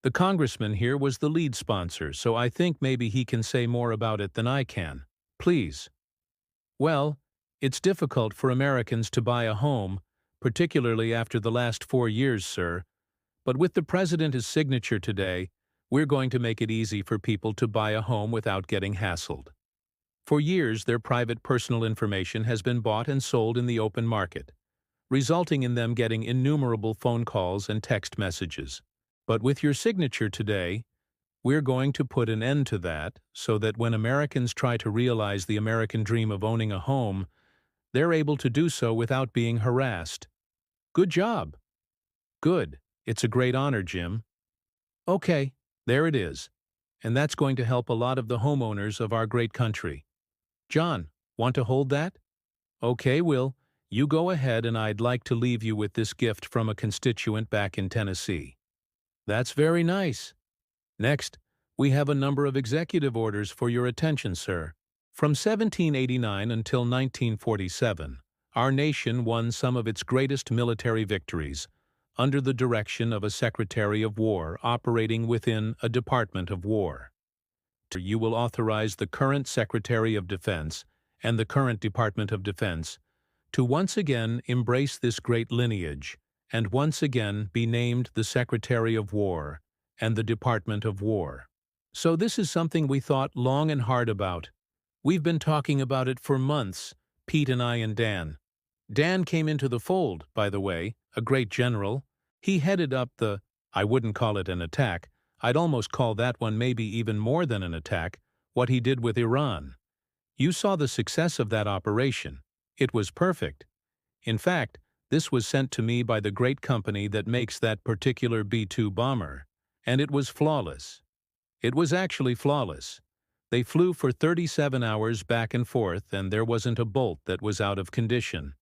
The congressman here was the lead sponsor, so I think maybe he can say more about it than I can. Please. Well, it's difficult for Americans to buy a home, particularly after the last 4 years, sir. But with the president's signature today, we're going to make it easy for people to buy a home without getting hassled. For years, their private personal information has been bought and sold in the open market, resulting in them getting innumerable phone calls and text messages. But with your signature today, we're going to put an end to that so that when Americans try to realize the American dream of owning a home, they're able to do so without being harassed. Good job. Good. It's a great honor, Jim. Okay, there it is. And that's going to help a lot of the homeowners of our great country. John, want to hold that? Okay, Will, you go ahead, and I'd like to leave you with this gift from a constituent back in Tennessee. That's very nice. Next, we have a number of executive orders for your attention, sir. From 1789 until 1947, our nation won some of its greatest military victories under the direction of a Secretary of War operating within a Department of War. You will authorize the current Secretary of Defense and the current Department of Defense to once again embrace this great lineage and once again be named the Secretary of War and the Department of War. So this is something we thought long and hard about. We've been talking about it for months, Pete and I and Dan. Dan came into the fold, by the way, a great general. He headed up I wouldn't call it an attack, I'd almost call that one maybe even more than an attack, what he did with Iran. You saw the success of that operation. It was perfect. In fact, this was sent to me by the great company that makes that particular B-2 bomber, and it was flawless. It was actually flawless. They flew for 37 hours back and forth, and there wasn't a bolt that was out of condition.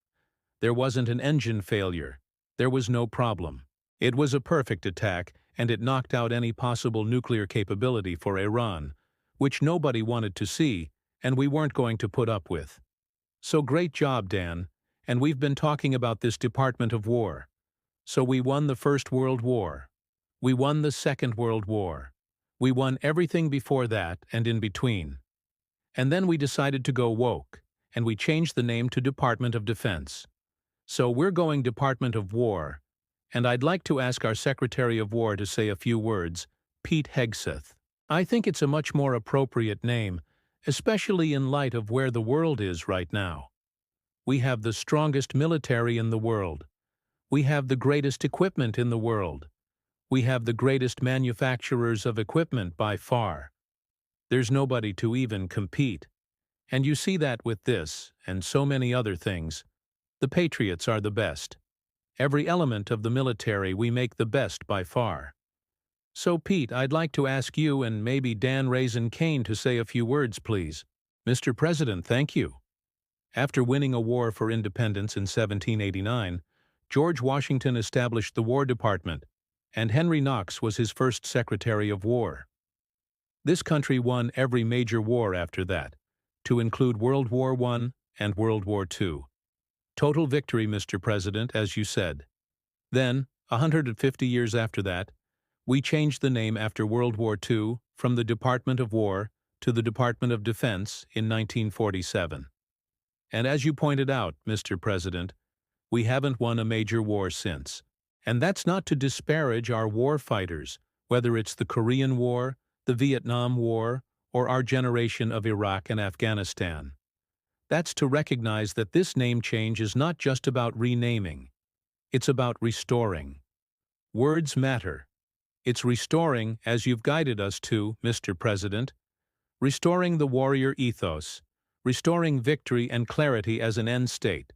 There wasn't an engine failure. There was no problem. It was a perfect attack, and it knocked out any possible nuclear capability for Iran, which nobody wanted to see, and we weren't going to put up with. So great job, Dan, and we've been talking about this Department of War. So we won the First World War. We won the Second World War. We won everything before that and in between. And then we decided to go woke, and we changed the name to Department of Defense. So we're going Department of War, and I'd like to ask our Secretary of War to say a few words, Pete Hegseth. I think it's a much more appropriate name, especially in light of where the world is right now. We have the strongest military in the world. We have the greatest equipment in the world. We have the greatest manufacturers of equipment by far. There's nobody to even compete. And you see that with this, and so many other things. The Patriots are the best. Every element of the military we make the best by far. So Pete, I'd like to ask you and maybe Dan Raisin Kane to say a few words, please. Mr. President, thank you. After winning a war for independence in 1789, George Washington established the War Department, and Henry Knox was his first Secretary of War. This country won every major war after that, to include World War I and World War II. Total victory, Mr. President, as you said. Then, 150 years after that, we changed the name after World War II from the Department of War to the Department of Defense in 1947. And as you pointed out, Mr. President, we haven't won a major war since. And that's not to disparage our war fighters, whether it's the Korean War, the Vietnam War, or our generation of Iraq and Afghanistan. That's to recognize that this name change is not just about renaming. It's about restoring. Words matter. It's restoring, as you've guided us to, Mr. President, restoring the warrior ethos, restoring victory and clarity as an end state,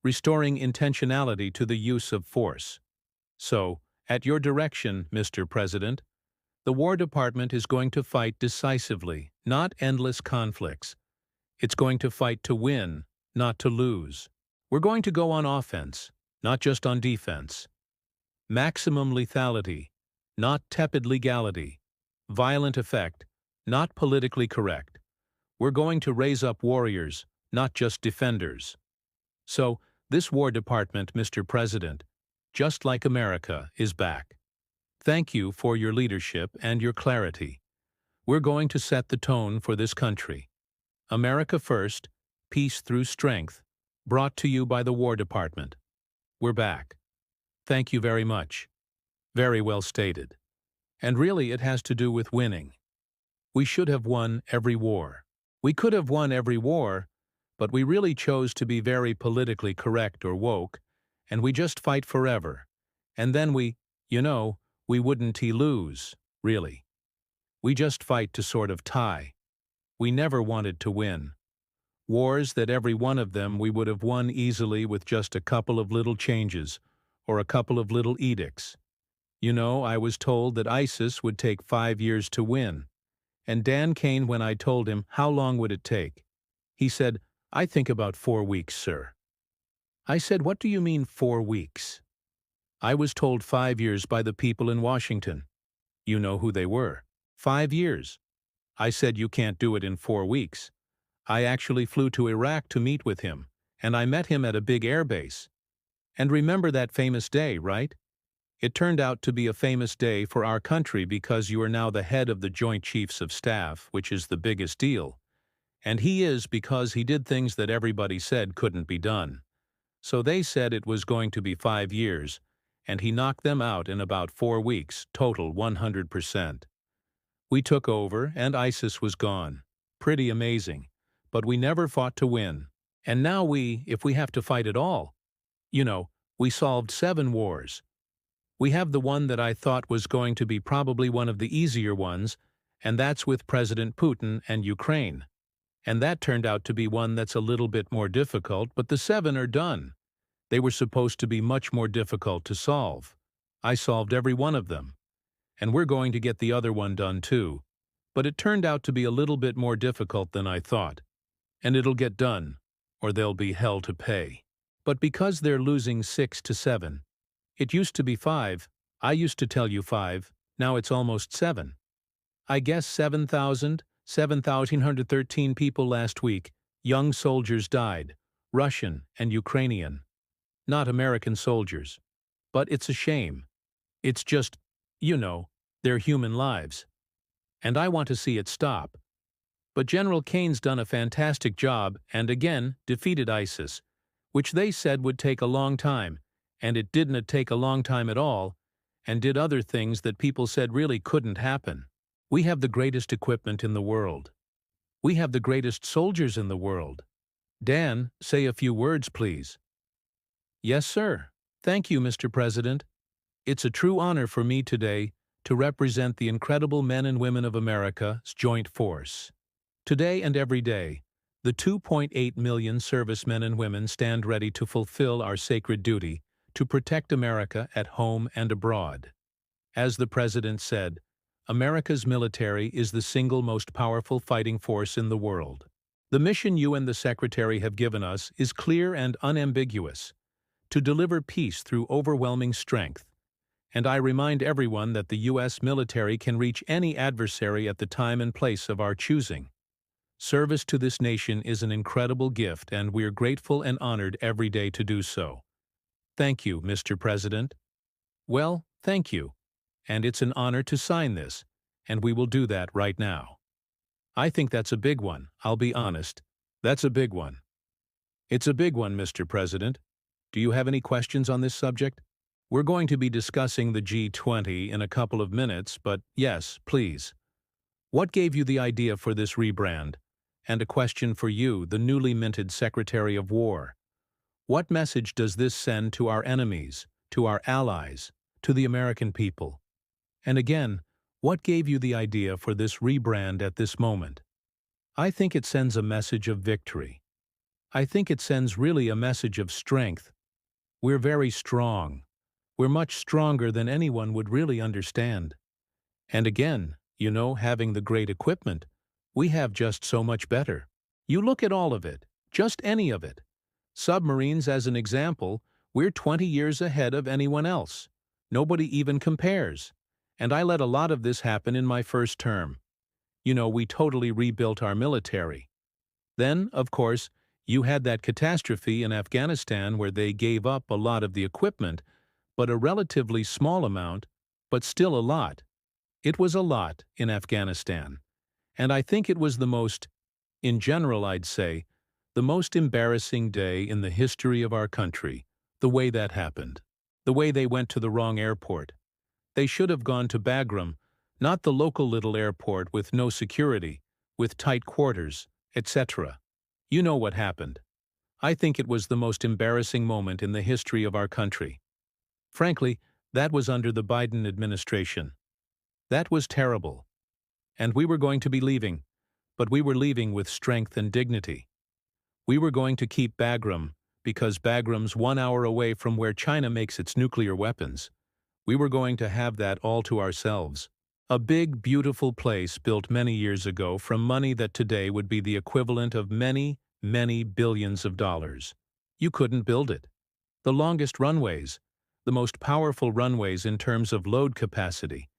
restoring intentionality to the use of force. So, at your direction, Mr. President, the War Department is going to fight decisively, not endless conflicts. It's going to fight to win, not to lose. We're going to go on offense, not just on defense. Maximum lethality, not tepid legality. Violent effect, not politically correct. We're going to raise up warriors, not just defenders. So, this War Department, Mr. President, just like America, is back. Thank you for your leadership and your clarity. We're going to set the tone for this country. America first, peace through strength. Brought to you by the War Department. We're back. Thank you very much. Very well stated. And really it has to do with winning. We should have won every war. We could have won every war, but we really chose to be very politically correct or woke, and we just fight forever. And then we wouldn't lose, really. We just fight to sort of tie. We never wanted to win. Wars that every one of them we would have won easily with just a couple of little changes, or a couple of little edicts. I was told that ISIS would take 5 years to win. And Dan Kane, when I told him, how long would it take? He said, I think about 4 weeks, sir. I said, what do you mean 4 weeks? I was told 5 years by the people in Washington. You know who they were. 5 years. I said, you can't do it in 4 weeks. I actually flew to Iraq to meet with him, and I met him at a big airbase. And remember that famous day, right? It turned out to be a famous day for our country because you are now the head of the Joint Chiefs of Staff, which is the biggest deal. And he is because he did things that everybody said couldn't be done. So they said it was going to be 5 years, and he knocked them out in about 4 weeks, total 100%. We took over, and ISIS was gone. Pretty amazing. But we never fought to win. And now if we have to fight at all, we solved 7 wars. We have the one that I thought was going to be probably one of the easier ones, and that's with President Putin and Ukraine. And that turned out to be one that's a little bit more difficult, but the 7 are done. They were supposed to be much more difficult to solve. I solved every one of them. And we're going to get the other one done too. But it turned out to be a little bit more difficult than I thought. And it'll get done, or there'll be hell to pay. But because they're losing 6 to 7, it used to be 5, I used to tell you 5, now it's almost 7. I guess 7,113 people last week, young soldiers died, Russian and Ukrainian. Not American soldiers. But it's a shame. It's just, they're human lives. And I want to see it stop. But General Kane's done a fantastic job and again defeated ISIS, which they said would take a long time. And it didn't take a long time at all, and did other things that people said really couldn't happen. We have the greatest equipment in the world. We have the greatest soldiers in the world. Dan, say a few words, please. Yes, sir. Thank you, Mr. President. It's a true honor for me today to represent the incredible men and women of America's joint force. Today and every day, the 2.8 million servicemen and women stand ready to fulfill our sacred duty to protect America at home and abroad. As the President said, America's military is the single most powerful fighting force in the world. The mission you and the Secretary have given us is clear and unambiguous, to deliver peace through overwhelming strength. And I remind everyone that the U.S. military can reach any adversary at the time and place of our choosing. Service to this nation is an incredible gift, and we're grateful and honored every day to do so. Thank you, Mr. President. Well, thank you. And it's an honor to sign this, and we will do that right now. I think that's a big one, I'll be honest. That's a big one. It's a big one, Mr. President. Do you have any questions on this subject? We're going to be discussing the G20 in a couple of minutes, but yes, please. What gave you the idea for this rebrand? And a question for you, the newly minted Secretary of War. What message does this send to our enemies, to our allies, to the American people? And again, what gave you the idea for this rebrand at this moment? I think it sends a message of victory. I think it sends really a message of strength. We're very strong. We're much stronger than anyone would really understand. And again, having the great equipment, we have just so much better. You look at all of it, just any of it. Submarines, as an example, we're 20 years ahead of anyone else. Nobody even compares. And I let a lot of this happen in my first term. We totally rebuilt our military. Then, of course, you had that catastrophe in Afghanistan where they gave up a lot of the equipment, but a relatively small amount, but still a lot. It was a lot in Afghanistan. And I think it was in general I'd say, the most embarrassing day in the history of our country, the way that happened. The way they went to the wrong airport. They should have gone to Bagram, not the local little airport with no security, with tight quarters, etc. You know what happened. I think it was the most embarrassing moment in the history of our country. Frankly, that was under the Biden administration. That was terrible. And we were going to be leaving, but we were leaving with strength and dignity. We were going to keep Bagram, because Bagram's 1 hour away from where China makes its nuclear weapons. We were going to have that all to ourselves. A big, beautiful place built many years ago from money that today would be the equivalent of many, many billions of dollars. You couldn't build it. The longest runways, the most powerful runways in terms of load capacity,